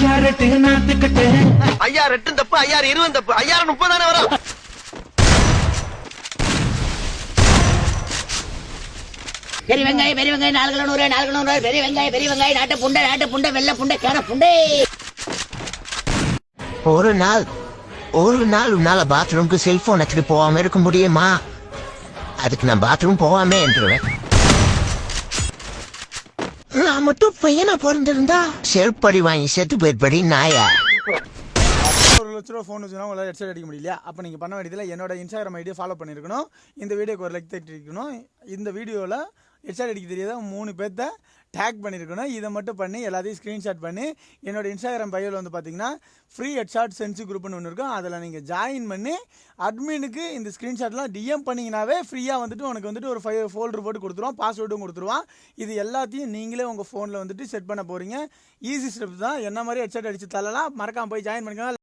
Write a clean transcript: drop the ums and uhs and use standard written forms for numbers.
ஐயா ரெட்டும் தப்பு, ஐயா 20 தப்பு, ஐயா 30 தானே வரும். பெரிய வெங்காயம் 4 கிலோ 100 பெரிய வெங்காயம் நாட்டு புண்டை வெள்ளை புண்டை கேர புண்டை. ஒரு நாள் உன்னால பாத்ரூம்க்கு செல்போன் எடுத்துட்டு போகாம இருக்க முடியுமா? அதுக்கு நான் பாத்ரூம் போகாம என்றுவேன். நான் மட்டும் பையனா பிறந்திருந்தா செருப்படி வாங்கி செத்து போயிருப்படி நாயா. ₹1,00,000 ஃபோன் வச்சுனா உங்களால் ஹெட்செட் அடிக்க முடியல. அப்போ நீங்கள் பண்ண வேண்டியதில் என்னோட இன்ஸ்டாகிராம் ஐடியை ஃபாலோ பண்ணியிருக்கணும். இந்த வீடியோக்கு ஒரு லைக் தட்டிருக்கணும். இந்த வீடியோவில் ஹெட்செட் அடிக்க தெரியாத 3 பேர்த்த டேக் பண்ணியிருக்கணும். இதை மட்டும் பண்ணி எல்லாத்தையும் ஸ்க்ரீன்ஷாட் பண்ணி என்னோட இன்ஸ்டாகிராம் பையோவில் வந்து பார்த்தீங்கன்னா ஃப்ரீ ஹெட்ஷாட் சென்சி குரூப்னு ஒன்று இருக்கும். அதில் நீங்கள் ஜாயின் பண்ணி அட்மினுக்கு இந்த ஸ்க்ரீன்ஷாட்லாம் டிஎம் பண்ணிங்கனாவே ஃப்ரீயாக வந்துட்டு உனக்கு வந்துட்டு ஒரு 5 ஃபோல்டர் போட்டு கொடுத்துருவான், பாஸ்வேர்டும் கொடுத்துருவான். இது எல்லாத்தையும் நீங்களே உங்கள் ஃபோனில் வந்துட்டு செட் பண்ண போகிறீங்க. ஈஸி ஸ்டெப் தான். என்ன மாதிரி ஹெட்செட் அடித்து தள்ளலாம். மறக்காமல் போய் ஜாயின் பண்ணிக்கலாம்.